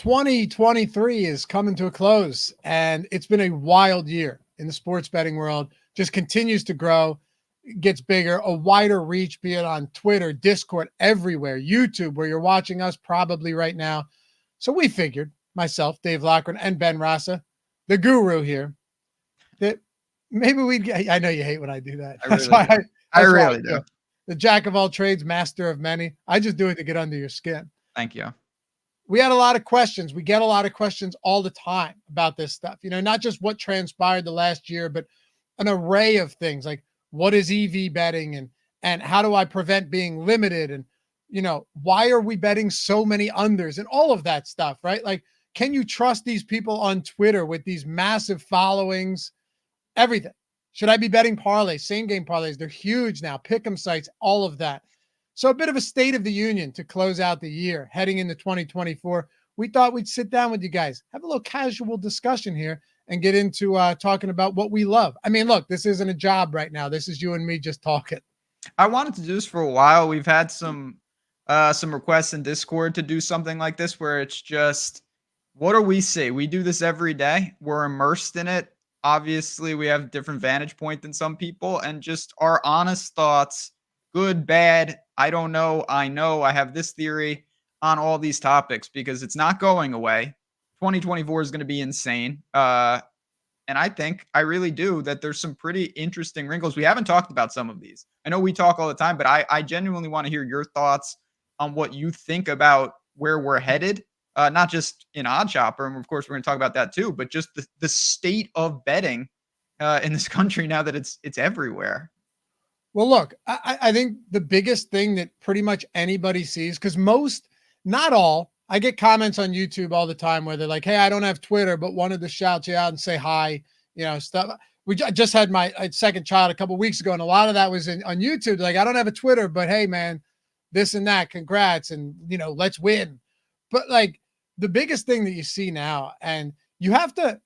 2023 is coming to a close, and it's been a wild year in the sports betting world. Just continues to grow, gets bigger, a wider reach, be it on Twitter, Discord, everywhere, YouTube, where you're watching us probably right now. So we figured, myself, Dave Lochran, and Ben Rasa, the guru here, that maybe we'd get, I know you hate when I do that. I really do. The jack of all trades, master of many. I just do it to get under your skin. Thank you. We had a lot of questions. We get a lot of questions all the time about this stuff. Not just what transpired the last year, but an array of things like what is EV betting and how do I prevent being limited? And, why are we betting so many unders and all of that stuff, right? Like, can you trust these people on Twitter with these massive followings? Everything. Should I be betting parlays, same game parlays? They're huge now. Pick'em sites, all of that. So a bit of a state of the union to close out the year, heading into 2024. We thought we'd sit down with you guys, have a little casual discussion here, and get into talking about what we love. I mean, look, this isn't a job right now. This is you and me just talking. I wanted to do this for a while. We've had some requests in Discord to do something like this where it's just, what do we see? We do this every day. We're immersed in it. Obviously, we have a different vantage point than some people, and just our honest thoughts, good, bad, I don't know, I know, I have this theory on all these topics because it's not going away. 2024 is going to be insane. And I really do that there's some pretty interesting wrinkles. We haven't talked about some of these. I know we talk all the time, but I genuinely want to hear your thoughts on what you think about where we're headed. Not just in Odd Shopper, and of course we're going to talk about that too, but just the state of betting in this country now that it's everywhere. Well, look, I think the biggest thing that pretty much anybody sees, because not all, I get comments on YouTube all the time where they're like, hey, I don't have Twitter, but wanted to shout you out and say hi, stuff. I just had my second child a couple of weeks ago, and a lot of that was on YouTube. Like, I don't have a Twitter, but hey, man, this and that, congrats, and, let's win. But like the biggest thing that you see now, and you have to,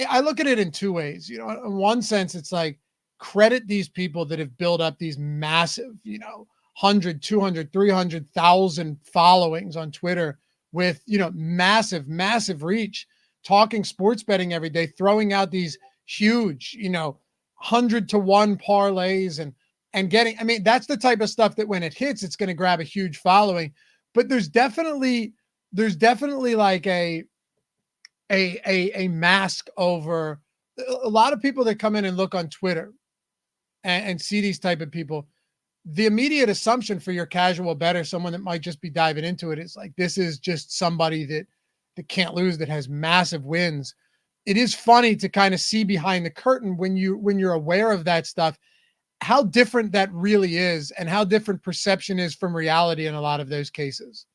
I look at it in two ways. In one sense, it's like, credit these people that have built up these massive, 100, 200, 300,000 followings on Twitter with, massive, massive reach, talking sports betting every day, throwing out these huge, 100-to-1 parlays and getting, I mean, that's the type of stuff that when it hits, it's going to grab a huge following. But there's definitely like a mask over a lot of people that come in and look on Twitter and see these type of people. The immediate assumption for your casual bettor, someone that might just be diving into it, is like, this is just somebody that can't lose, that has massive wins. It is funny to kind of see behind the curtain when you're aware of that stuff, how different that really is and how different perception is from reality in a lot of those cases.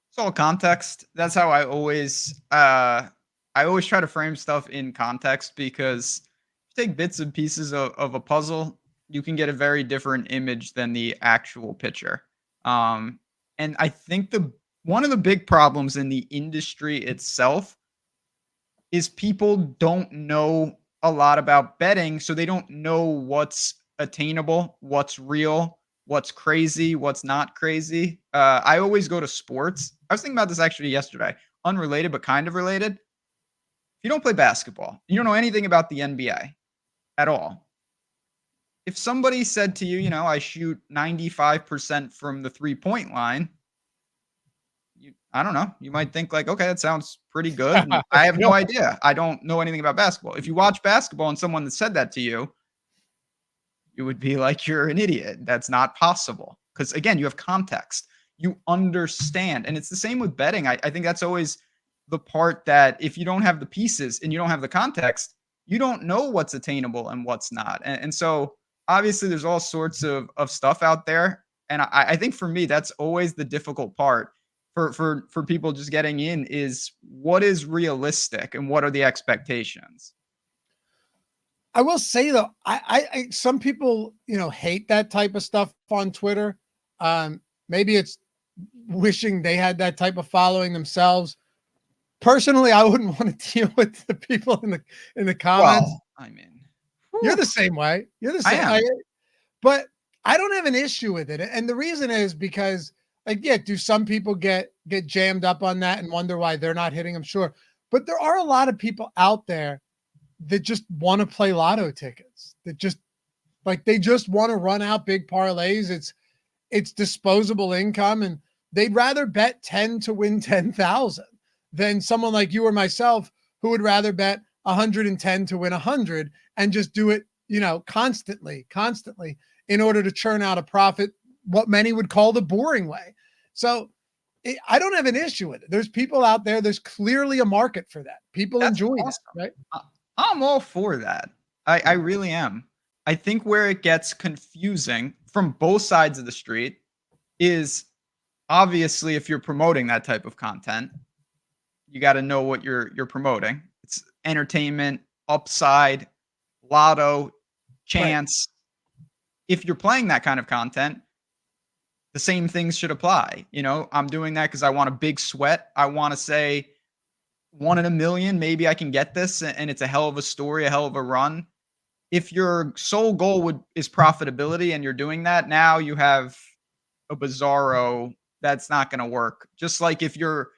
It's all context. That's how I always try to frame stuff in context, because if you take bits and pieces of a puzzle, you can get a very different image than the actual picture. And I think one of the big problems in the industry itself is people don't know a lot about betting, so they don't know what's attainable, what's real, what's crazy, what's not crazy. I always go to sports. I was thinking about this actually yesterday, unrelated but kind of related. If you don't play basketball, you don't know anything about the NBA at all. If somebody said to you, I shoot 95% from the 3-point line, I don't know, you might think like, okay, that sounds pretty good. And I have no idea. I don't know anything about basketball. If you watch basketball and someone that said that to you, you would be like, you're an idiot. That's not possible. Because again, you have context. You understand. And it's the same with betting. I think that's always the part that if you don't have the pieces and you don't have the context, you don't know what's attainable and what's not. And so obviously there's all sorts of stuff out there. And I think for me, that's always the difficult part for people just getting in, is what is realistic and what are the expectations? I will say though, I some people, hate that type of stuff on Twitter. Maybe it's wishing they had that type of following themselves. Personally, I wouldn't want to deal with the people in the comments. Well, I mean, you're the same way. You're the same way. But I don't have an issue with it. And the reason is because Like, yeah, do some people get jammed up on that and wonder why they're not hitting them? Sure. But there are a lot of people out there that just want to play lotto tickets, that just like they just want to run out big parlays. It's disposable income, and they'd rather bet 10 to win 10,000 than someone like you or myself who would rather bet 110 to win 100 and just do it, constantly in order to churn out a profit, what many would call the boring way. So I don't have an issue with it. There's people out there, there's clearly a market for that. People That's enjoy awesome. that, right? I'm all for that. I really am. I think where it gets confusing from both sides of the street is obviously if you're promoting that type of content, you got to know what you're promoting. It's entertainment, upside, lotto, chance. Right. If you're playing that kind of content, the same things should apply. I'm doing that because I want a big sweat. I want to say 1 in a million, maybe I can get this, and it's a hell of a story, a hell of a run. If your sole goal is profitability and you're doing that, now you have a bizarro that's not going to work. Just like if your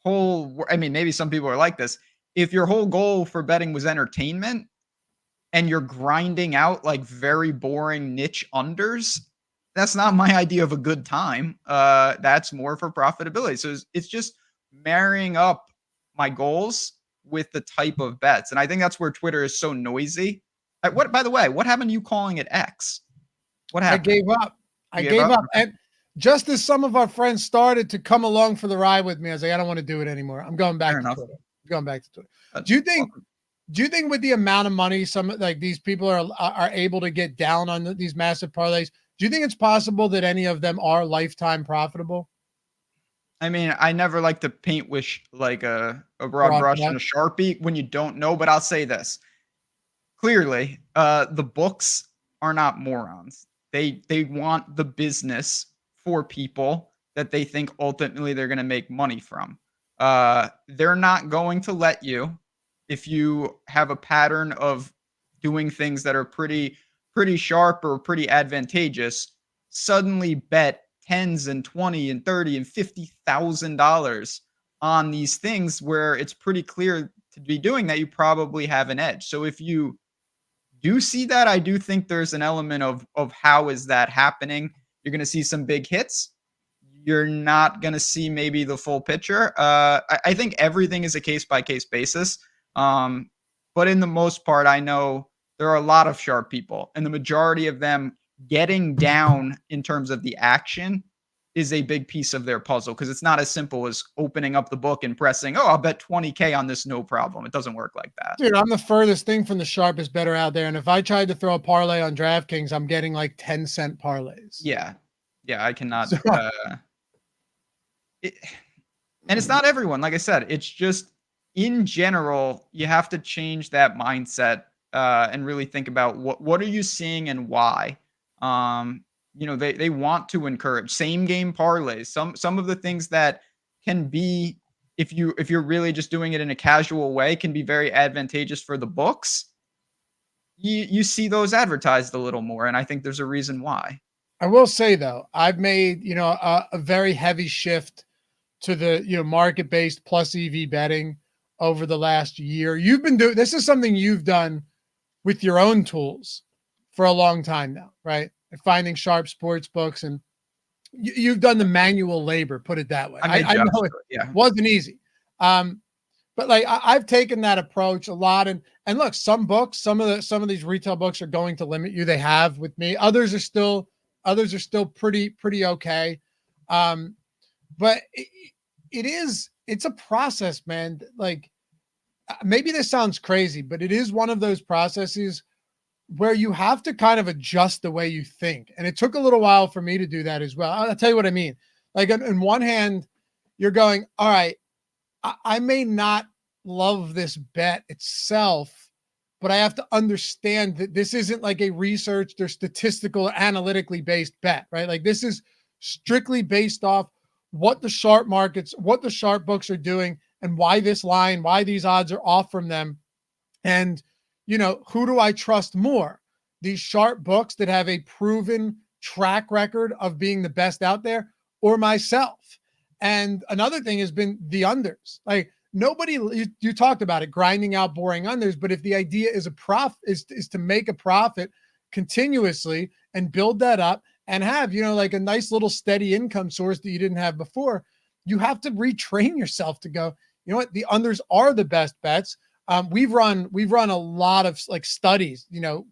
maybe some people are like this. If your whole goal for betting was entertainment and you're grinding out like very boring niche unders, that's not my idea of a good time. That's more for profitability. So it's just marrying up my goals with the type of bets. And I think that's where Twitter is so noisy. By the way, what happened to you calling it X? What happened? I gave up. I gave up. And just as some of our friends started to come along for the ride with me, I was like, I don't want to do it anymore. I'm going back to Twitter. I'm going back to Twitter. Do you think with the amount of money some like these people are able to get down on these massive parlays, do you think it's possible that any of them are lifetime profitable? I mean, I never like to paint with like a broad brush and a Sharpie when you don't know, but I'll say this. Clearly, the books are not morons. They want the business for people that they think ultimately they're going to make money from. They're not going to let you, if you have a pattern of doing things that are pretty sharp or pretty advantageous, suddenly bet tens and 20 and 30 and $50,000 on these things where it's pretty clear to be doing that you probably have an edge. So if you do see that, I do think there's an element of how is that happening. You're going to see some big hits. You're not going to see maybe the full picture. I think everything is a case-by-case basis. But in the most part, I know there are a lot of sharp people, and the majority of them getting down in terms of the action is a big piece of their puzzle, because it's not as simple as opening up the book and pressing, I'll bet 20K on this, no problem. It doesn't work like that. Dude, I'm the furthest thing from the sharpest bettor out there. And if I tried to throw a parlay on DraftKings, I'm getting like 10-cent parlays. Yeah. Yeah, I cannot. And it's not everyone. Like I said, it's just in general, you have to change that mindset and really think about what are you seeing and why. They want to encourage same game parlays. Some of the things that can be, if you're really just doing it in a casual way, can be very advantageous for the books. You see those advertised a little more, and I think there's a reason why. I will say though, I've made a very heavy shift to the market-based plus EV betting over the last year. You've been doing this is something you've done with your own tools for a long time now, right? Finding sharp sports books, and you've done the manual labor, put it that way. I know it wasn't easy. But like I've taken that approach a lot, and look, some books, some of these retail books are going to limit you. They have with me. Others are still pretty okay. But it's a process, man. Like maybe this sounds crazy, but it is one of those processes where you have to kind of adjust the way you think. And it took a little while for me to do that as well. I'll tell you what I mean. Like on one hand, you're going, all right, I may not love this bet itself, but I have to understand that this isn't like a researched or statistical or analytically based bet, right? Like this is strictly based off what the sharp markets, what the sharp books are doing, and why this line, why these odds are off from them. And who do I trust more? These sharp books that have a proven track record of being the best out there, or myself. And another thing has been the unders. Like nobody, you talked about it, grinding out boring unders. But if the idea is is to make a profit continuously and build that up and have, like a nice little steady income source that you didn't have before, you have to retrain yourself to go, you know what, the unders are the best bets. We've run a lot of like studies,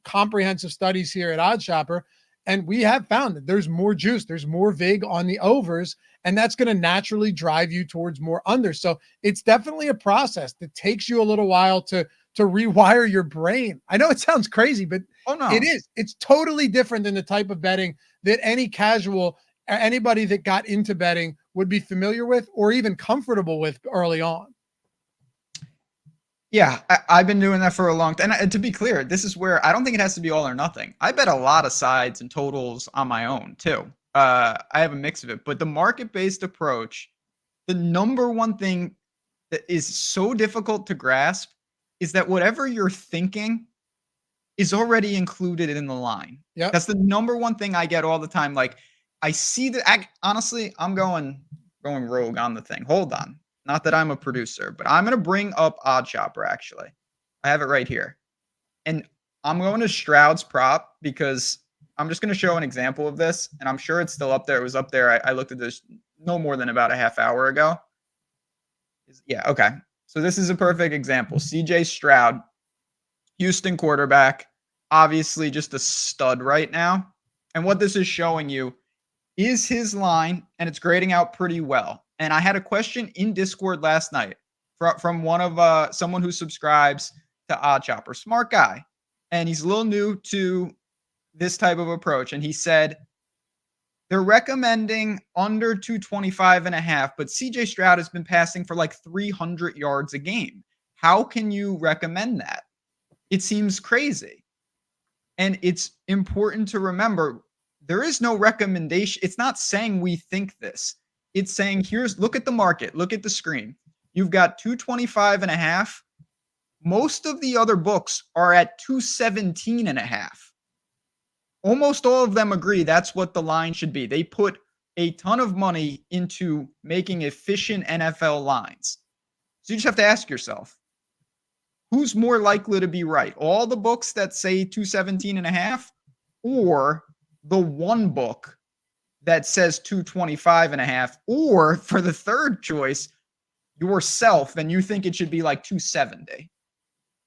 comprehensive studies here at OddsShopper, and we have found that there's more juice, there's more vig on the overs, and that's going to naturally drive you towards more unders. So it's definitely a process that takes you a little while to rewire your brain. I know it sounds crazy, but it is. It's totally different than the type of betting that any casual, anybody that got into betting would be familiar with or even comfortable with early on. Yeah, I've been doing that for a long time. And to be clear, this is where I don't think it has to be all or nothing. I bet a lot of sides and totals on my own too. I have a mix of it, but the market-based approach, the number one thing that is so difficult to grasp is that whatever you're thinking is already included in the line. Yeah, that's the number one thing I get all the time. Like I see that. Honestly, I'm going rogue on the thing. Hold on. Not that I'm a producer, but I'm going to bring up OddsShopper, actually. I have it right here. And I'm going to Stroud's prop because I'm just going to show an example of this, and I'm sure it's still up there. It was up there. I looked at this no more than about a half hour ago. Yeah, okay. So this is a perfect example. CJ Stroud, Houston quarterback, obviously just a stud right now. And what this is showing you is his line, and it's grading out pretty well. And I had a question in Discord last night from one of someone who subscribes to OddsShopper, smart guy, and he's a little new to this type of approach. And he said they're recommending under 225.5, but CJ Stroud has been passing for like 300 yards a game. How can you recommend that? It seems crazy. And it's important to remember there is no recommendation. It's not saying we think this. It's saying, look at the market, look at the screen. You've got 225.5. Most of the other books are at 217.5. Almost all of them agree that's what the line should be. They put a ton of money into making efficient NFL lines. So you just have to ask yourself, who's more likely to be right? All the books that say 217.5 or the one book that says 225.5, or for the third choice, yourself, and you think it should be like 270.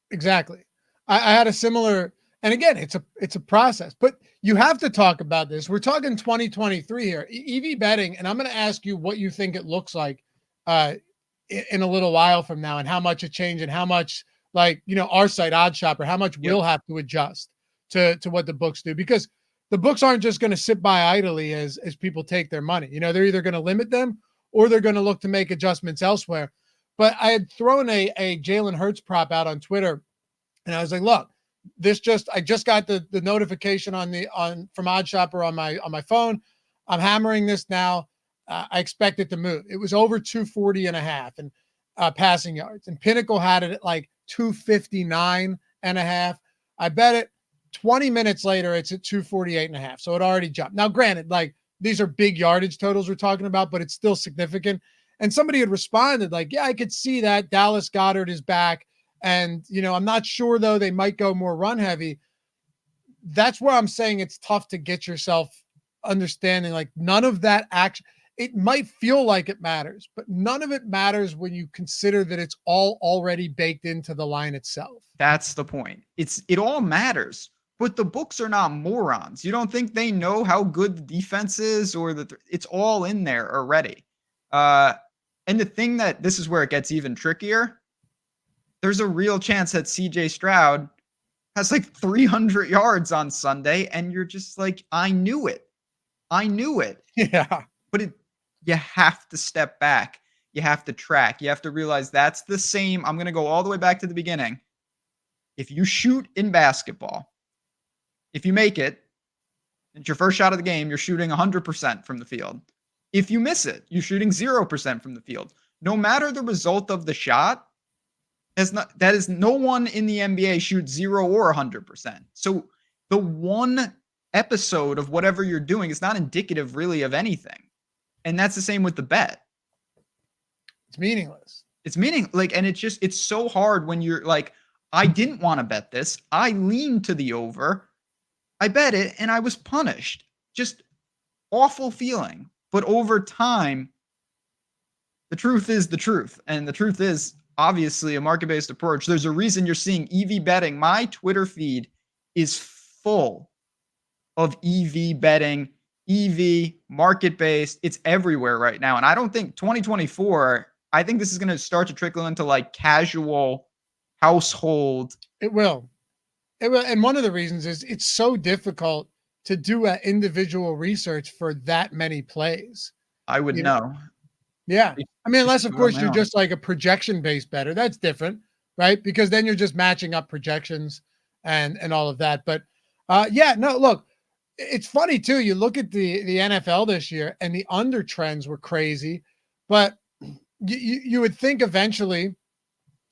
Exactly. I had a similar, and again, it's a process, but you have to talk about this. We're talking 2023 here, EV betting, and I'm going to ask you what you think it looks like in a little while from now, and how much it changed, and how much, like, our site OddsShopper, how much we'll have to adjust to what the books do, because the books aren't just going to sit by idly as people take their money. They're either going to limit them or they're going to look to make adjustments elsewhere. But I had thrown a Jalen Hurts prop out on Twitter, and I was like, look, I just got the notification from OddsShopper on my phone. I'm hammering this now. I expect it to move. It was over 240.5 and passing yards, and Pinnacle had it at like 259.5. I bet it. 20 minutes later, it's at 248.5. So it already jumped. Now, granted, like these are big yardage totals we're talking about, but it's still significant. And somebody had responded like, yeah, I could see that Dallas Goedert is back. And, I'm not sure though, they might go more run heavy. That's where I'm saying it's tough to get yourself understanding, like none of that action. It might feel like it matters, but none of it matters when you consider that it's all already baked into the line itself. That's the point. It all matters. But the books are not morons. You don't think they know how good the defense is, or that it's all in there already. And the thing this is where it gets even trickier. There's a real chance that CJ Stroud has like 300 yards on Sunday, and you're just like, I knew it. Yeah. But you have to step back. You have to track. You have to realize that's the same. I'm going to go all the way back to the beginning. If you shoot in basketball, if you make it, it's your first shot of the game, you're shooting 100% from the field. If you miss it, you're shooting 0% from the field. No matter the result of the shot, that is no one in the NBA shoots 0 or 100%. So the one episode of whatever you're doing is not indicative really of anything. And that's the same with the bet. It's meaningless. And it's so hard when you're like, I didn't want to bet this. I leaned to the over. I bet it and I was punished. Just awful feeling. But over time, the truth is the truth. And the truth is obviously a market-based approach. There's a reason you're seeing EV betting. My Twitter feed is full of EV betting, EV, market-based. It's everywhere right now. And I don't think 2024, I think this is going to start to trickle into like casual household. It will. It will. And one of the reasons is it's so difficult to do an individual research for that many plays. I would know. Yeah. I mean, unless of course you're own. just like a projection based better. That's different, right? Because then you're just matching up projections and all of that. But yeah, no, look, it's funny too. You look at the NFL this year and the under trends were crazy, but you would think eventually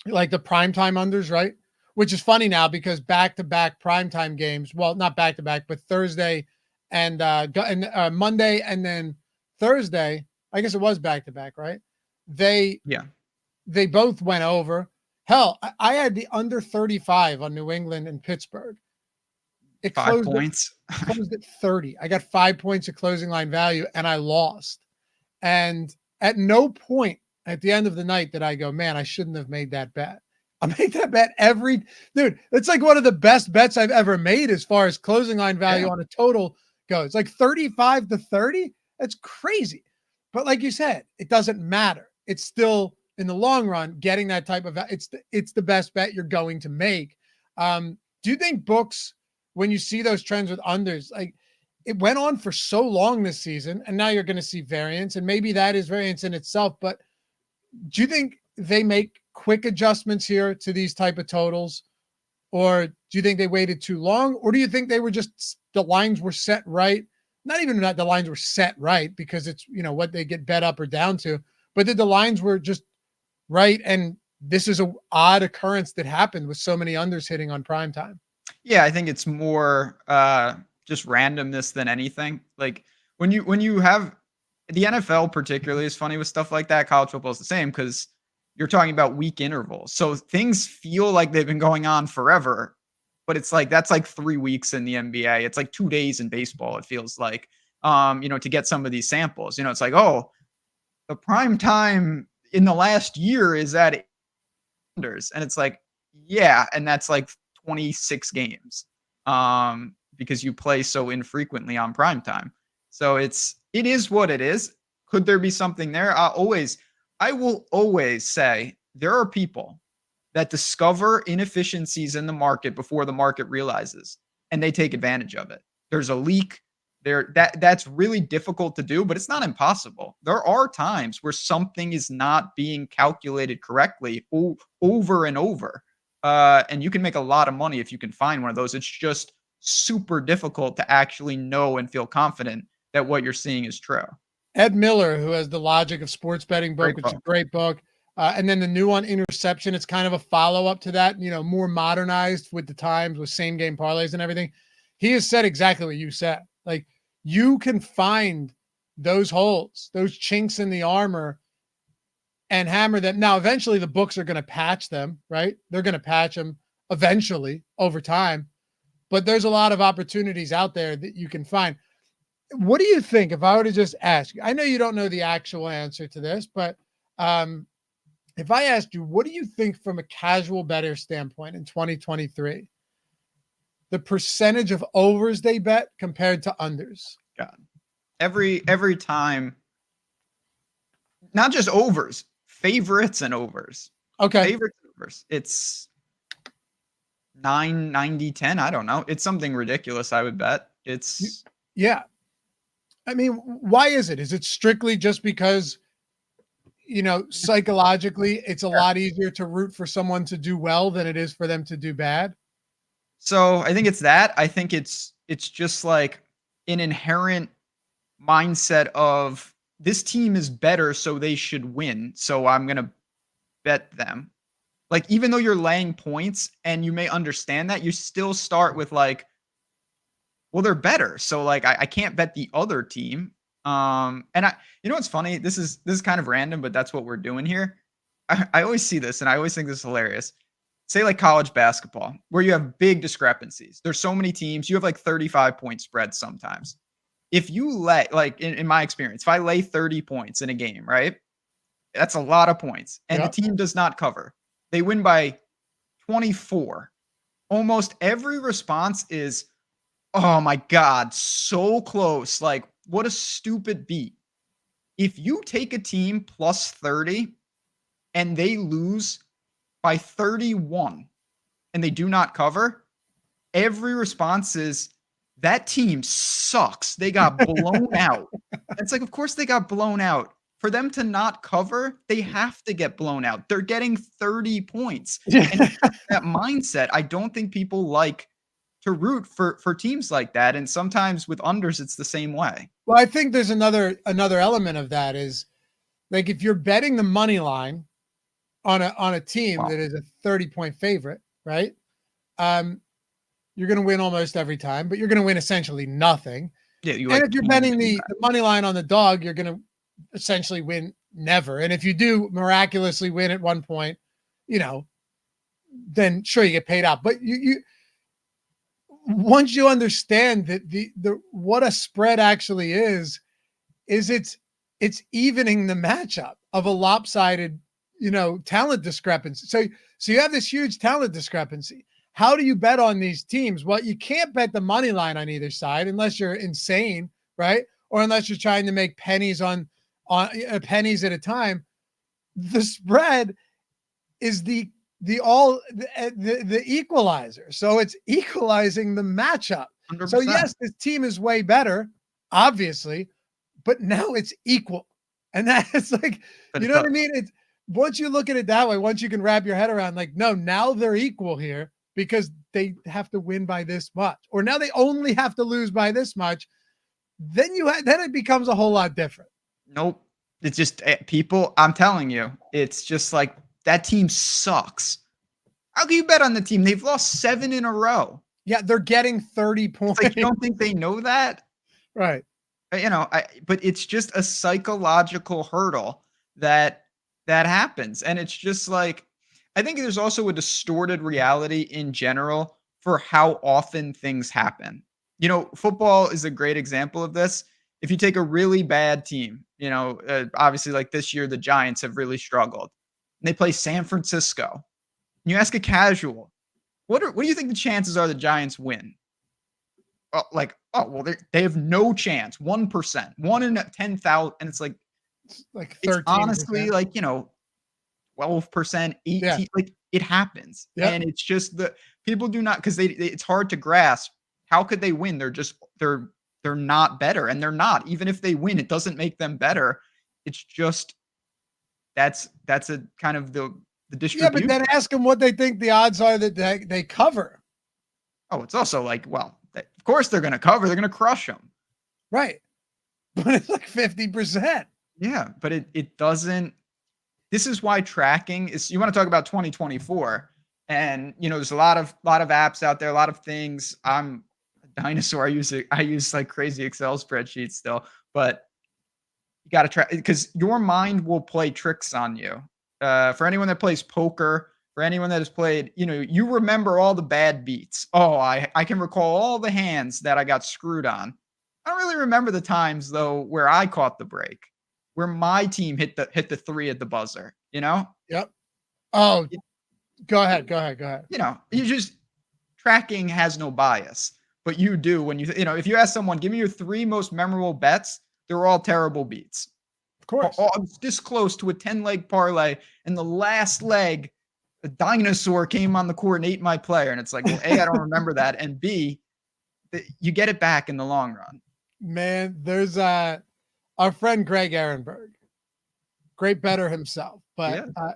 like the primetime unders, right? Which is funny now because back-to-back primetime games, well, not back-to-back, but Thursday and Monday and then Thursday, I guess it was back-to-back, right? They both went over. Hell, I had the under 35 on New England and Pittsburgh. It 5 points. Closed at 30. I got 5 points of closing line value and I lost. And at no point at the end of the night did I go, man, I shouldn't have made that bet. I make that bet dude. It's like one of the best bets I've ever made as far as closing line value on a total goes. Like 35 to 30. That's crazy. But like you said, it doesn't matter. It's still in the long run, getting that type of it's the best bet you're going to make. Do you think books, when you see those trends with unders, like it went on for so long this season, and now you're going to see variance, and maybe that is variance in itself. But do you think they make quick adjustments here to these type of totals, or do you think they waited too long, or do you think they were just the lines were set right? Not even that the lines were set right because it's what they get bet up or down to, but that the lines were just right, and this is an odd occurrence that happened with so many unders hitting on prime time. Yeah, I think it's more just randomness than anything. Like when you have the NFL particularly is funny with stuff like that. College football is the same because you're talking about week intervals. So things feel like they've been going on forever, but it's like that's like 3 weeks in the NBA. It's like 2 days in baseball, it feels like, to get some of these samples. It's like, oh, the prime time in the last year is at unders. And it's like, yeah, and that's like 26 games because you play so infrequently on prime time. So it is what it is. Could there be something there? I will always say there are people that discover inefficiencies in the market before the market realizes, and they take advantage of it. There's a leak there that's really difficult to do, but it's not impossible. There are times where something is not being calculated correctly over and over. And you can make a lot of money if you can find one of those. It's just super difficult to actually know and feel confident that what you're seeing is true. Ed Miller, who has the Logic of Sports Betting book, which is a great book. And then the new one, Interception, it's kind of a follow-up to that, more modernized with the times, with same game parlays and everything. He has said exactly what you said. Like, you can find those holes, those chinks in the armor, and hammer them. Now, eventually the books are going to patch them, right? They're going to patch them eventually over time. But there's a lot of opportunities out there that you can find. What do you think, if I were to just ask you? I know you don't know the actual answer to this, but if I asked you, what do you think from a casual bettor standpoint in 2023, the percentage of overs they bet compared to unders? God, every time, not just overs, favorites and overs. Okay. Favorites and overs. It's 9, 90, 10. I don't know. It's something ridiculous, I would bet. Yeah. I mean, why is it? Is it strictly just because, psychologically it's a lot easier to root for someone to do well than it is for them to do bad? So I think it's that. I think it's just like an inherent mindset of this team is better, so they should win. So I'm going to bet them. Like, even though you're laying points and you may understand that, you still start with like, well, they're better. So like, I can't bet the other team. And you know what's funny? This is kind of random, but that's what we're doing here. I always see this, and I always think this is hilarious. Say like college basketball, where you have big discrepancies. There's so many teams. You have like 35-point spreads sometimes. If you like in my experience, if I lay 30 points in a game, right? That's a lot of points, and the Yep. team does not cover. They win by 24. Almost every response is, "Oh my god, so close. Like, what a stupid beat." If you take a team plus 30 and they lose by 31 and they do not cover, every response is, "That team sucks. They got blown out." It's like, of course they got blown out. For them to not cover, they have to get blown out. They're getting 30 points. And that mindset, I don't think people like to root for teams like that. And sometimes with unders, it's the same way. Well, I think there's another element of that is like if you're betting the money line on a team that is a 30-point favorite, right? You're going to win almost every time, but you're going to win essentially nothing. Yeah, And if you're betting the money line on the dog, you're going to essentially win never. And if you do miraculously win at one point, then sure you get paid out. But you once you understand that the what a spread actually is it's evening the matchup of a lopsided, talent discrepancy. So you have this huge talent discrepancy. How do you bet on these teams? Well, you can't bet the money line on either side unless you're insane, right? Or unless you're trying to make pennies on pennies at a time. The spread is the equalizer. So it's equalizing the matchup. 100%. So yes, this team is way better, obviously, but now it's equal. And that's like, you know what I mean? It's once you look at it that way, once you can wrap your head around like, no, now they're equal here because they have to win by this much, or now they only have to lose by this much. Then then it becomes a whole lot different. Nope. It's just people, I'm telling you, it's just like that team sucks. How can you bet on the team? They've lost 7 in a row. Yeah, they're getting 30 points. It's like, you don't think they know that? Right. But it's just a psychological hurdle that happens. And it's just like, I think there's also a distorted reality in general for how often things happen. Football is a great example of this. If you take a really bad team, obviously like this year, the Giants have really struggled. And they play San Francisco. And you ask a casual, what do you think the chances are the Giants win? They have no chance. 1%, 1 in 10,000. And it's like 13%. It's honestly like, 12%, 18, yeah. Like it happens. Yep. And it's just the people do not, because it's hard to grasp. How could they win? They're not better, and they're not. Even if they win, it doesn't make them better. It's just that's a kind of the distribution. Yeah, but then ask them what they think the odds are that they cover. Oh, it's also like, well, of course they're going to cover. They're going to crush them. Right. But it's like 50%. Yeah, but it doesn't. This is why tracking is. You want to talk about 2024, and there's a lot of apps out there, a lot of things. I'm a dinosaur. I use like crazy Excel spreadsheets still, but you got to track because your mind will play tricks on you. For anyone that plays poker, for anyone that has played, you remember all the bad beats. Oh, I can recall all the hands that I got screwed on. I don't really remember the times though where I caught the break, where my team hit the 3 at the buzzer. Yep. Oh, go ahead. You just tracking has no bias, but you do when if you ask someone, give me your 3 most memorable bets, they're all terrible beats. Of course. I was this close to a 10-leg parlay, and the last leg, a dinosaur came on the court and ate my player. And it's like, well, A, I don't remember that. And B, you get it back in the long run. Man, there's our friend Greg Ehrenberg, great bettor himself. But yeah.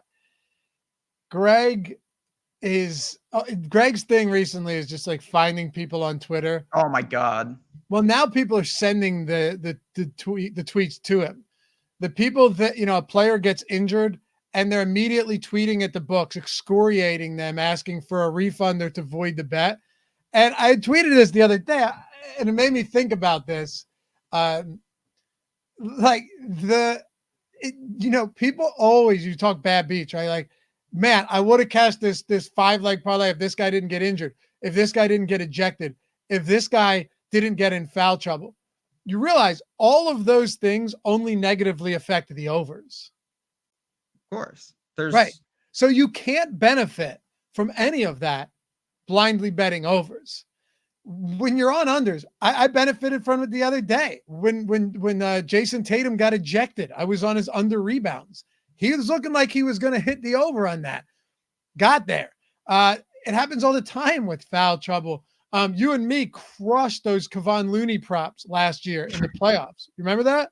Greg's thing recently is just like finding people on Twitter. Oh my God. Well, now people are sending the tweets to him. The people that, a player gets injured and they're immediately tweeting at the books, excoriating them, asking for a refund or to void the bet. And I tweeted this the other day and it made me think about this. like people always, you talk bad beats, right? Like, man, I would have cashed this 5 leg parlay if this guy didn't get injured, if this guy didn't get ejected, if this guy didn't get in foul trouble. You realize all of those things only negatively affect the overs. Of course. Right. So you can't benefit from any of that blindly betting overs. When you're on unders, I benefited from it the other day when Jason Tatum got ejected. I was on his under rebounds. He was looking like he was going to hit the over on that. Got there. It happens all the time with foul trouble. You and me crushed those Kevon Looney props last year in the playoffs. You remember that?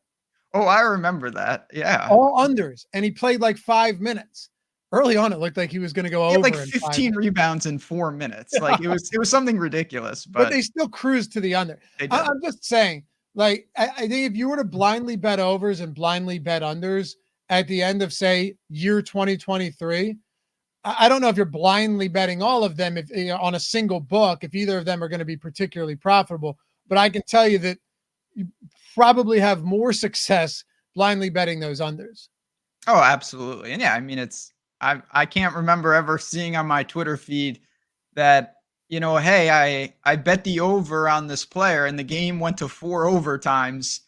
Oh, I remember that. Yeah. All unders, and he played like 5 minutes. Early on, it looked like he was going to go over. Like 15 rebounds in 4 minutes. Like it was something ridiculous, but they still cruised to the under. I'm just saying, like, I think if you were to blindly bet overs and blindly bet unders at the end of, say, year 2023, I don't know if you're blindly betting all of them if on a single book, if either of them are going to be particularly profitable. But I can tell you that you probably have more success blindly betting those unders. Oh, absolutely. And yeah, I mean, I can't remember ever seeing on my Twitter feed that, hey, I bet the over on this player and the game went to 4 overtimes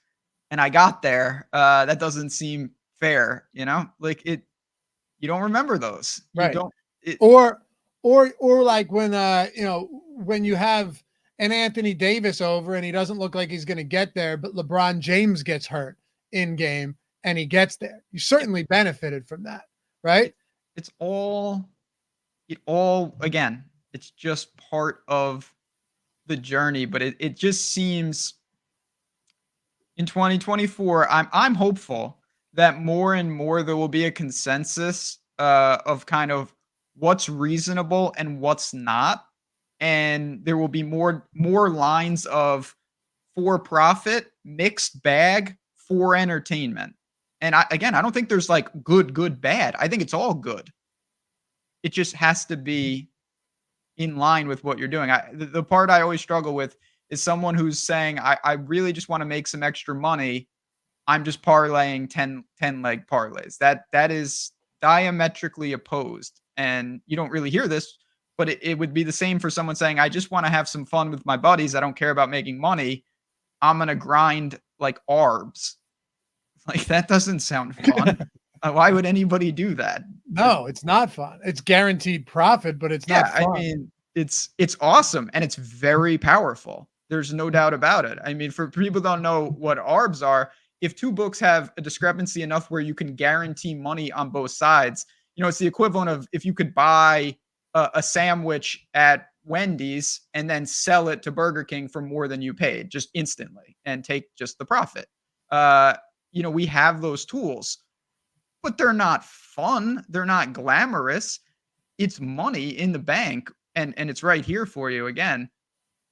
and I got there. That doesn't seem fair, like you don't remember those. Right. You don't. Or like when you have an Anthony Davis over and he doesn't look like he's going to get there, but LeBron James gets hurt in game and he gets there. You certainly benefited from that, right? It's all again, it's just part of the journey, but it just seems in 2024, I'm hopeful that more and more there will be a consensus of kind of what's reasonable and what's not. And there will be more lines of for profit, mixed bag, for entertainment. And I don't think there's like good, bad. I think it's all good. It just has to be in line with what you're doing. The part I always struggle with is someone who's saying, I really just want to make some extra money. I'm just parlaying 10 leg parlays. That is diametrically opposed. And you don't really hear this, but it would be the same for someone saying, I just want to have some fun with my buddies. I don't care about making money. I'm going to grind like arbs. Like, that doesn't sound fun. Why would anybody do that? No, it's not fun. It's guaranteed profit, but it's not fun. I mean, it's awesome and it's very powerful. There's no doubt about it. I mean, for people who don't know what arbs are, if 2 books have a discrepancy enough where you can guarantee money on both sides, it's the equivalent of if you could buy a sandwich at Wendy's and then sell it to Burger King for more than you paid just instantly and take just the profit. We have those tools, but they're not fun. They're not glamorous. It's money in the bank and it's right here for you again.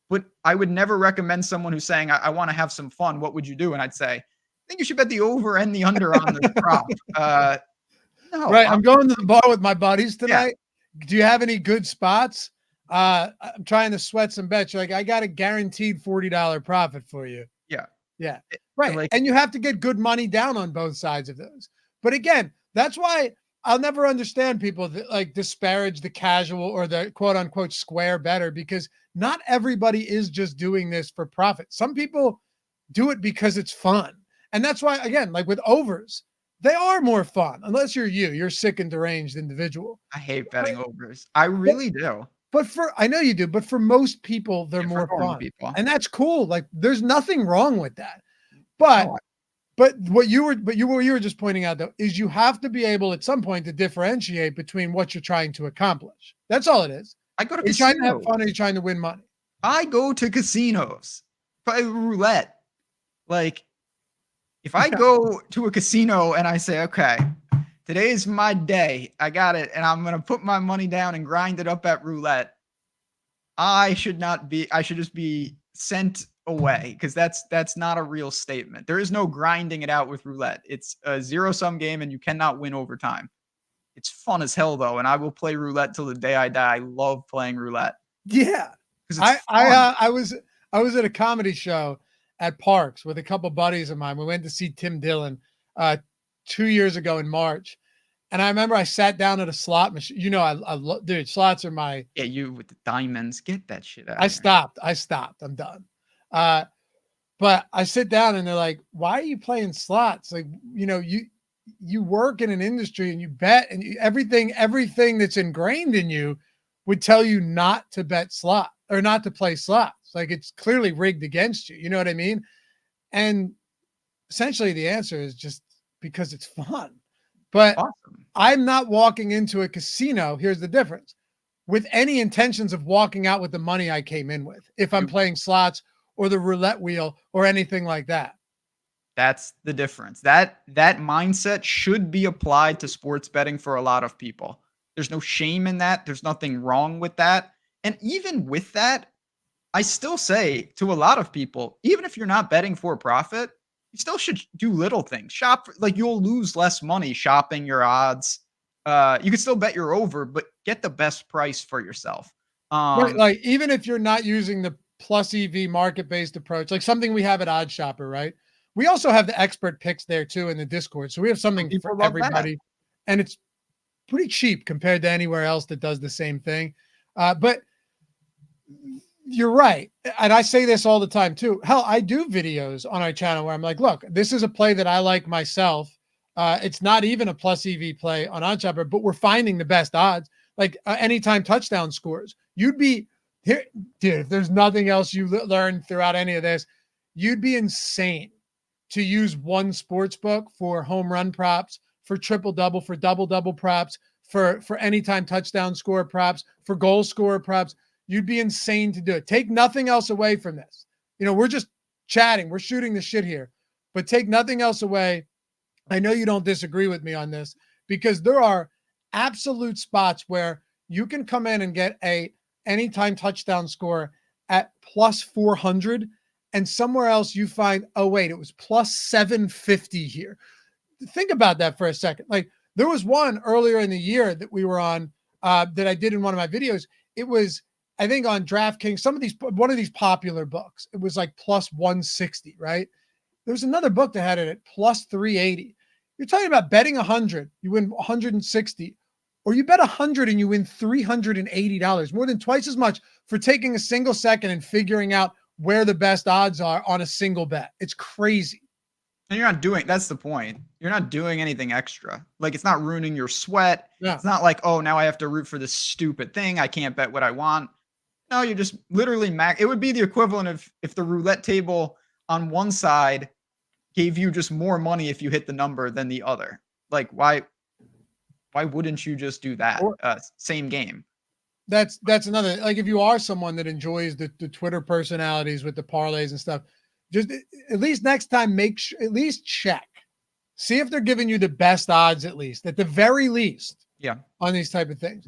But I would never recommend someone who's saying, I want to have some fun. What would you do? And I'd say, I think you should bet the over and the under on the prop. No. Right. I'm going to the bar with my buddies tonight. Yeah. Do you have any good spots? I'm trying to sweat some bets. You're like, I got a guaranteed $40 profit for you. Yeah. Yeah. Right. And you have to get good money down on both sides of those. But again, that's why I'll never understand people that like disparage the casual or the quote unquote square bettor, because not everybody is just doing this for profit. Some people do it because it's fun. And that's why, again, like with overs, they are more fun, unless you're sick and deranged individual. I hate betting overs. I really do. But I know you do, but for most people, they're more fun. And that's cool. Like, there's nothing wrong with that. But what you were just pointing out, though, is you have to be able at some point to differentiate between what you're trying to accomplish. That's all it is. I go to casinos. You're trying to have fun or you're trying to win money? I go to casinos, play roulette. Like, if I go to a casino and I say, okay, today's my day, I got it, and I'm going to put my money down and grind it up at roulette, I should just be sent away, because that's not a real statement. There is no grinding it out with roulette. It's a zero-sum game and you cannot win over time. It's fun as hell, though, and I will play roulette till the day I die. I love playing roulette. Yeah. I was at a comedy show at Parks with a couple buddies of mine. We went to see Tim Dillon 2 years ago in March. And I remember I sat down at a slot machine. You know, I dude, slots are my. Yeah, you with the diamonds, get that shit out. I stopped. I'm done. But I sit down and they're like, "Why are you playing slots? Like, you know, you work in an industry and you bet, and everything that's ingrained in you would tell you not to bet slot or not to play slots. Like, it's clearly rigged against you. You know what I mean?" And essentially, the answer is just because it's fun. But Awesome. I'm not walking into a casino. Here's the difference: with any intentions of walking out with the money I came in with, if I'm playing slots or the roulette wheel or anything like that. That's the difference. That mindset should be applied to sports betting for a lot of people. There's no shame in that. There's nothing wrong with that. And even with that, I still say to a lot of people, even if you're not betting for profit, you still should do little things. Shop, like, you'll lose less money shopping your odds. You can still bet your over, but get the best price for yourself. Right, like, even if you're not using the plus EV market-based approach, like something we have at Odd Shopper, right? We also have the expert picks there too in the Discord. So we have something for everybody. And it's pretty cheap compared to anywhere else that does the same thing. But you're right. And I say this all the time too. Hell, I do videos on our channel where I'm like, look, this is a play that I like myself. It's not even a plus EV play on Odd Shopper, but we're finding the best odds, like anytime touchdown scores. You'd be here, dude, if there's nothing else you learn throughout any of this, you'd be insane to use one sports book for home run props, for triple double, for double double props, for anytime touchdown score props, for goal scorer props. You'd be insane to do it. Take nothing else away from this. You know, we're just chatting, we're shooting the shit here, but take nothing else away. I know you don't disagree with me on this, because there are absolute spots where you can come in and get a anytime touchdown score at plus 400, and somewhere else you find, oh wait, it was plus 750 here. Think about that for a second. Like, there was one earlier in the year that we were on that I did in one of my videos. It was, I think, on DraftKings, one of these popular books. It was like plus 160, right? There was another book that had it at plus 380. You're talking about betting 100, you win 160, or you bet 100 and you win $380, more than twice as much for taking a single second and figuring out where the best odds are on a single bet. It's crazy. And you're not doing, that's the point. You're not doing anything extra. Like, it's not ruining your sweat. Yeah. It's not like, oh, now I have to root for this stupid thing. I can't bet what I want. No, you're just literally it would be the equivalent of if the roulette table on one side gave you just more money if you hit the number than the other. Like, why wouldn't you just do that? Same game. That's another, like, if you are someone that enjoys the Twitter personalities with the parlays and stuff, just at least next time, at least check, see if they're giving you the best odds, at the very least. Yeah. On these type of things.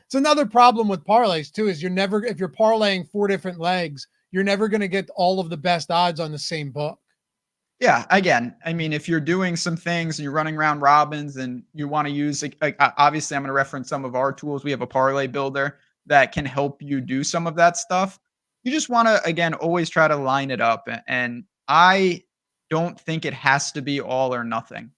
It's another problem with parlays too, is if you're parlaying 4 different legs, you're never going to get all of the best odds on the same book. Yeah, again, I mean, if you're doing some things and you're running round robins and you want to use, like, obviously I'm going to reference some of our tools. We have a parlay builder that can help you do some of that stuff. You just want to, again, always try to line it up. And I don't think it has to be all or nothing.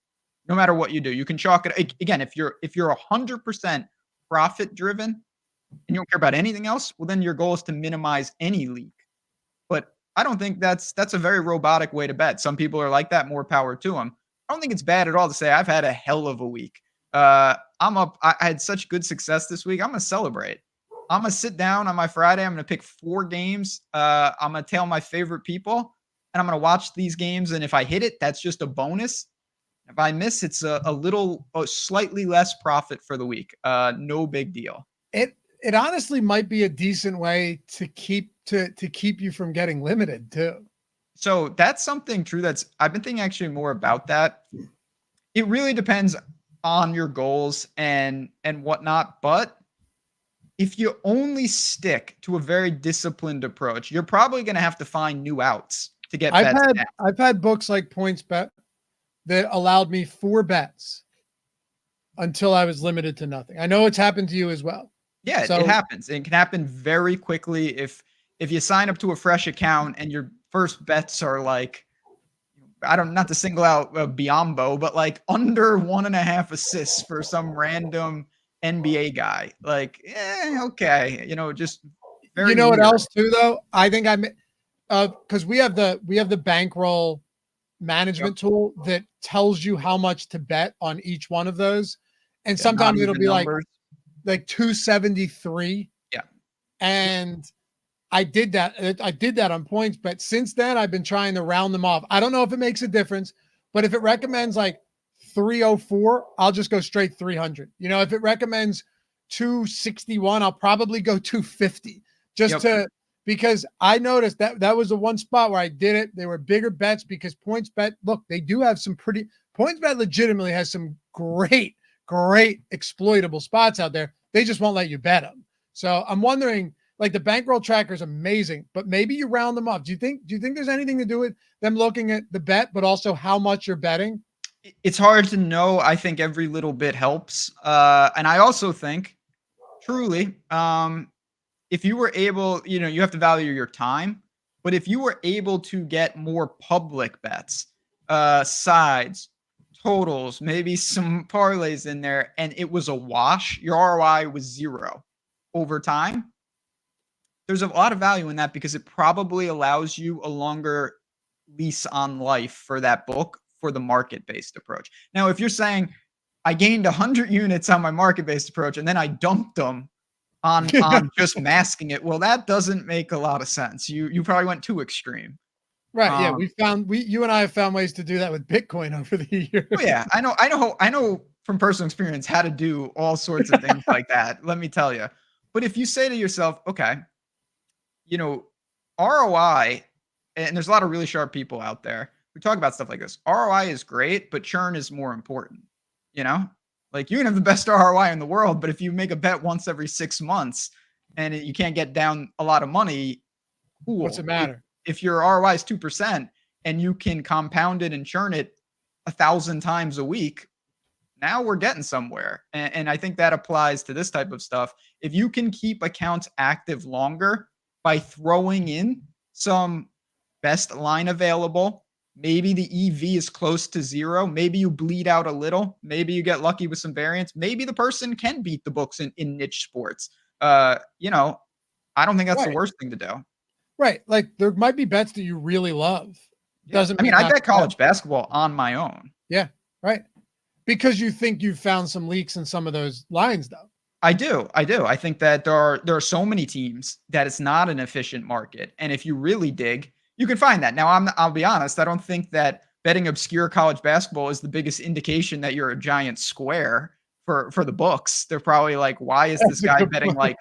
No matter what you do, you can chalk it. Again, if you're 100% profit driven and you don't care about anything else, well, then your goal is to minimize any leak. But I don't think that's a very robotic way to bet. Some people are like that, more power to them. I don't think it's bad at all to say I've had a hell of a week. I'm up. I had such good success this week. I'm going to celebrate. I'm going to sit down on my Friday. I'm going to pick 4 games. I'm going to tell my favorite people, and I'm going to watch these games. And if I hit it, that's just a bonus. If I miss, it's a slightly less profit for the week. No big deal. It honestly might be a decent way to keep you from getting limited too. So that's something true. I've been thinking actually more about that. It really depends on your goals and whatnot. But if you only stick to a very disciplined approach, you're probably going to have to find new outs to get bets. I've had books like PointsBet that allowed me 4 bets until I was limited to nothing. I know it's happened to you as well. Yeah, it happens. It can happen very quickly if you sign up to a fresh account and you're first bets are like, not to single out Biombo, but like under 1.5 assists for some random NBA guy. Like, okay, just You very know what weird. else too, though? I think because we have the bankroll Yep. management tool that tells you how much to bet on each one of those, and Yeah, not sometimes it'll even be like numbers. 273, Yeah. and I did that. I did that on points, but since then I've been trying to round them off. I don't know if it makes a difference, but if it recommends like 304, I'll just go straight 300. If it recommends 261, I'll probably go 250 just Yep. because I noticed that was the one spot where I did it. They were bigger bets because PointsBet, look, they do have some pretty PointsBet legitimately has some great exploitable spots out there. They just won't let you bet them. So I'm wondering, like, the bankroll tracker is amazing, but maybe you round them up. Do you think there's anything to do with them looking at the bet, but also how much you're betting? It's hard to know. I think every little bit helps. And I also think, truly, if you were able, you have to value your time, but if you were able to get more public bets, sides, totals, maybe some parlays in there, and it was a wash, your ROI was 0 over time, there's a lot of value in that because it probably allows you a longer lease on life for that book for the market-based approach. Now, if you're saying, I gained 100 units on my market-based approach and then I dumped them on just masking it, well, that doesn't make a lot of sense. You probably went too extreme. Right. Yeah. Um, You and I have found ways to do that with Bitcoin over the years. oh yeah, I know from personal experience how to do all sorts of things like that. Let me tell you. But if you say to yourself, okay, you know, ROI, and there's a lot of really sharp people out there who talk about stuff like this. ROI is great, but churn is more important. You know, like you can have the best ROI in the world, but if you make a bet once every 6 months and you can't get down a lot of money, What's it cool. matter? If your ROI is 2% and you can compound it and churn it 1,000 times a week, now we're getting somewhere. And I think that applies to this type of stuff. If you can keep accounts active longer by throwing in some best line available, maybe the EV is close to 0, maybe you bleed out a little, maybe you get lucky with some variance, maybe the person can beat the books in niche sports. I don't think that's the Right. worst thing to do. Right. Like, there might be bets that you really love. Yeah. Doesn't I mean, mean I not bet to bet. college basketball on my own. Yeah. Right. Because you think you've found some leaks in some of those lines, though. I do. I do. I think that there are so many teams that it's not an efficient market, and if you really dig, you can find that. Now, I'll be honest. I don't think that betting obscure college basketball is the biggest indication that you're a giant square for the books. They're probably like, why is this That's a guy good betting point. like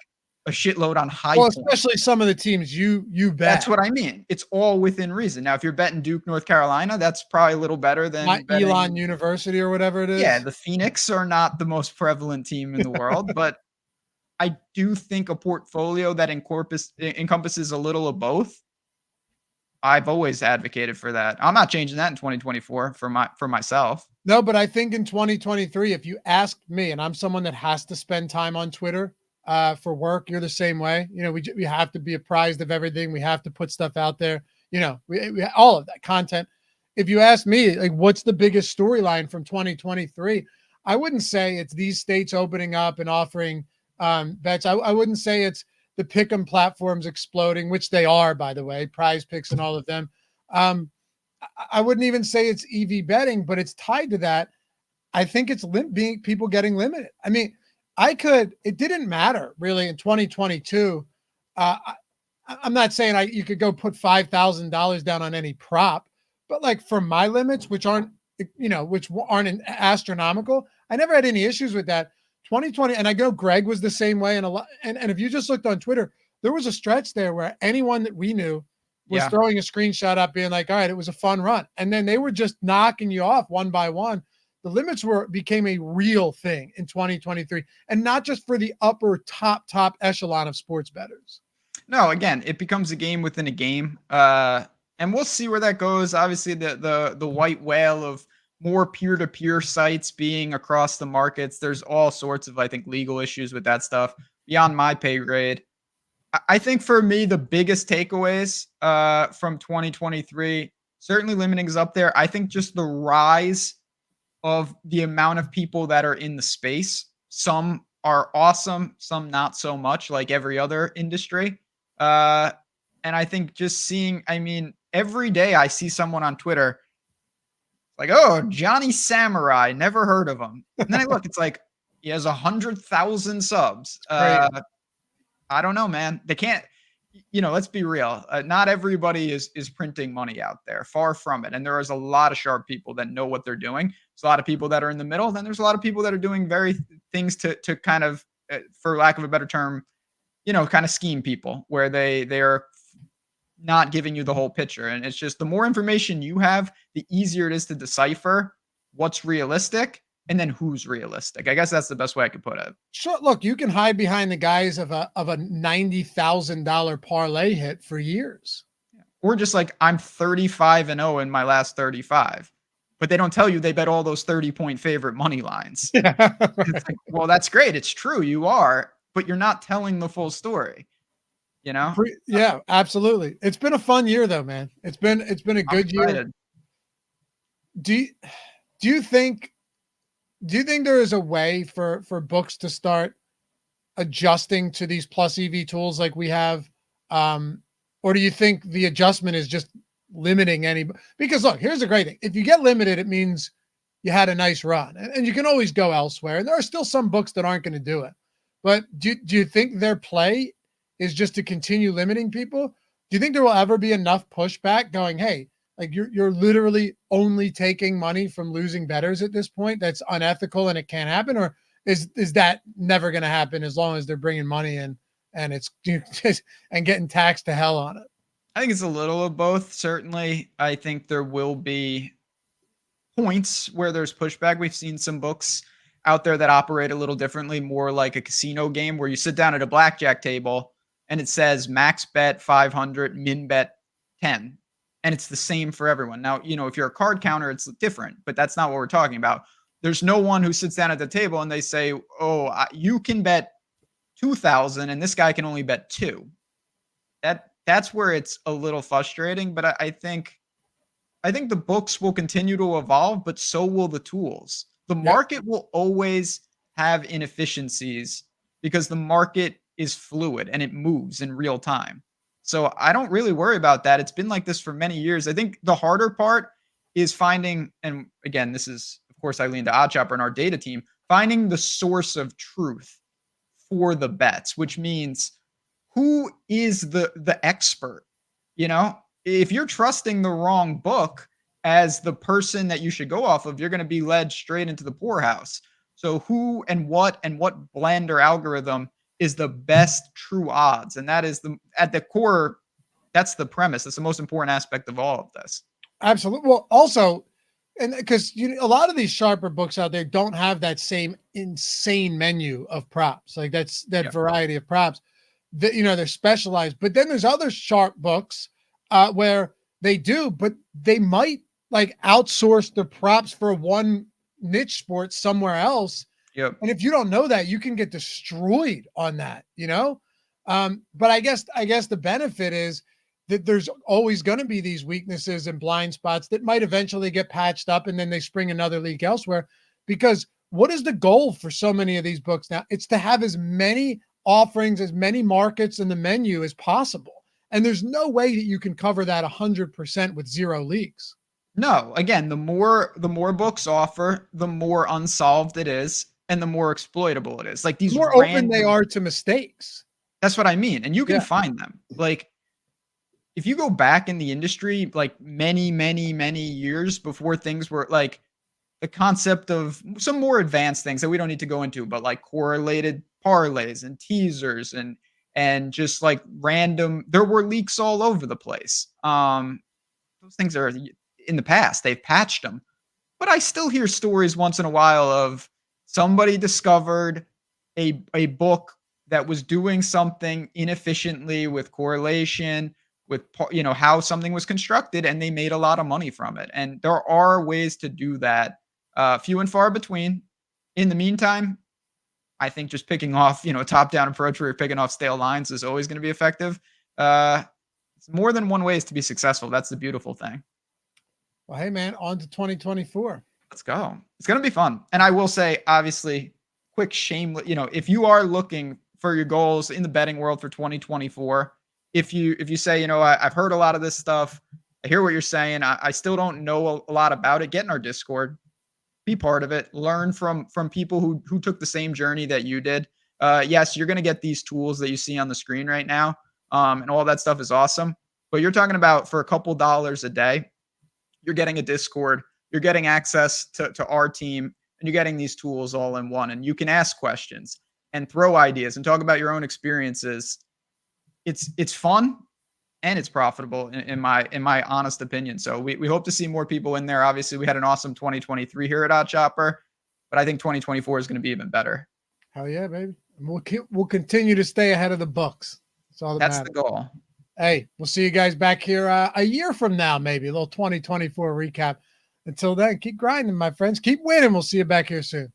a shitload on High Well, Point? especially some of the teams you That's bet. what I mean. It's all within reason. Now, if you're betting Duke, North Carolina, that's probably a little better Not than Elon betting. University or whatever it Yeah, is. the Phoenix are not the most prevalent team in the world, but I do think a portfolio that encompasses a little of both. I've always advocated for that. I'm not changing that in 2024 for myself. No, but I think in 2023, if you asked me, and I'm someone that has to spend time on Twitter for work, you're the same way. We have to be apprised of everything. We have to put stuff out there. We all of that content. If you ask me, like, what's the biggest storyline from 2023? I wouldn't say it's these states opening up and offering bets. I wouldn't say it's the pick'em platforms exploding, which they are, by the way, Prize Picks and all of them. I wouldn't even say it's EV betting, but it's tied to that. I think it's being people getting limited. I mean, it didn't matter really in 2022. I'm not saying you could go put $5,000 down on any prop, but like for my limits, which aren't astronomical, I never had any issues with that. 2020, and I know Greg was the same way, and a lot. And if you just looked on Twitter, there was a stretch there where anyone that we knew was Yeah. throwing a screenshot up, being like, "All right, it was a fun run," and then they were just knocking you off one by one. The limits became a real thing in 2023, and not just for the upper top echelon of sports bettors. No, again, it becomes a game within a game. And we'll see where that goes. Obviously, the white whale of more peer-to-peer sites being across the markets. There's all sorts of, I think, legal issues with that stuff beyond my pay grade. I think for me, the biggest takeaways from 2023, certainly limiting is up there. I think just the rise of the amount of people that are in the space. Some are awesome, some not so much, like every other industry. Uh, and I think just seeing, I mean, every day I see someone on Twitter like, oh, Johnny Samurai, never heard of him. And then I look, it's like he has 100,000 subs. Great. I don't know, man. They can't, let's be real. Not everybody is printing money out there. Far from it. And there is a lot of sharp people that know what they're doing. There's a lot of people that are in the middle. Then there's a lot of people that are doing things to kind of, for lack of a better term, kind of scheme people where they are not giving you the whole picture. And it's just the more information you have, the easier it is to decipher what's realistic and then who's realistic. I guess that's the best way I could put it. Sure. Look, you can hide behind the guise of a $90,000 parlay hit for years. Or just like, I'm 35-0 in my last 35. But they don't tell you they bet all those 30-point favorite money lines. Yeah. It's like, well, that's great. It's true. You are, but you're not telling the full story. Yeah, absolutely. It's been a fun year though, man. It's been a good year. Do you think there is a way for books to start adjusting to these plus EV tools like we have? Or do you think the adjustment is just limiting any? Because look, here's the great thing. If you get limited, it means you had a nice run and you can always go elsewhere. And there are still some books that aren't going to do it. But do you think their play is just to continue limiting people? Do you think there will ever be enough pushback going, hey, like you're literally only taking money from losing bettors at this point? That's unethical and it can't happen. Or is that never going to happen as long as they're bringing money in and it's and getting taxed to hell on it? I think it's a little of both. Certainly, I think there will be points where there's pushback. We've seen some books out there that operate a little differently, more like a casino game where you sit down at a blackjack table and it says max bet 500, min bet 10. And it's the same for everyone. Now, if you're a card counter, it's different, but that's not what we're talking about. There's no one who sits down at the table and they say, oh, you can bet 2,000 and this guy can only bet 2. That's where it's a little frustrating, but I think the books will continue to evolve, but so will the tools. The market will always have inefficiencies because the market is fluid and it moves in real time. So I don't really worry about that. It's been like this for many years. I think the harder part is finding, and again, this is, of course, I lean to OddsShopper and our data team, finding the source of truth for the bets, which means who is the expert? If you're trusting the wrong book as the person that you should go off of, you're going to be led straight into the poorhouse. So who and what blend or algorithm is the best true odds? And that is at the core, that's the premise. That's the most important aspect of all of this. Absolutely. Well, also, and because a lot of these sharper books out there don't have that same insane menu of props, like that variety of props that, they're specialized. But then there's other sharp books where they do, but they might like outsource the props for one niche sport somewhere else. Yep. And if you don't know that, you can get destroyed on that, but I guess the benefit is that there's always going to be these weaknesses and blind spots that might eventually get patched up and then they spring another leak elsewhere. Because what is the goal for so many of these books now? It's to have as many offerings, as many markets in the menu as possible. And there's no way that you can cover that 100% with zero leaks. No, again, the more books offer, the more unsolved it is and the more exploitable it is. Like these the more open they are to mistakes. That's what I mean. And you can find them. Like if you go back in the industry, like many, many, many years before things were like the concept of some more advanced things that we don't need to go into, but like correlated parlays and teasers and just like random, there were leaks all over the place. Those things are in the past, they've patched them, but I still hear stories once in a while of somebody discovered a book that was doing something inefficiently with correlation, with how something was constructed, and they made a lot of money from it. And there are ways to do that, few and far between. In the meantime, I think just picking off, a top-down approach where you're picking off stale lines is always going to be effective. It's more than one ways to be successful. That's the beautiful thing. Well, hey man, on to 2024. Let's go. It's going to be fun. And I will say, obviously, quick shameless, if you are looking for your goals in the betting world for 2024, if you say, I've heard a lot of this stuff, I hear what you're saying, I still don't know a lot about it, get in our Discord, be part of it, learn from people who took the same journey that you did. Yes, you're going to get these tools that you see on the screen right now, and all that stuff is awesome. But you're talking about for a couple dollars a day, you're getting a Discord, you're getting access to our team, and you're getting these tools all in one. And you can ask questions and throw ideas and talk about your own experiences. It's fun and it's profitable in my honest opinion. So we hope to see more people in there. Obviously, we had an awesome 2023 here at OddsShopper, but I think 2024 is going to be even better. Hell yeah, baby. We'll continue to stay ahead of the books. That's the goal. Hey, we'll see you guys back here a year from now, maybe a little 2024 recap. Until then, keep grinding, my friends. Keep winning. We'll see you back here soon.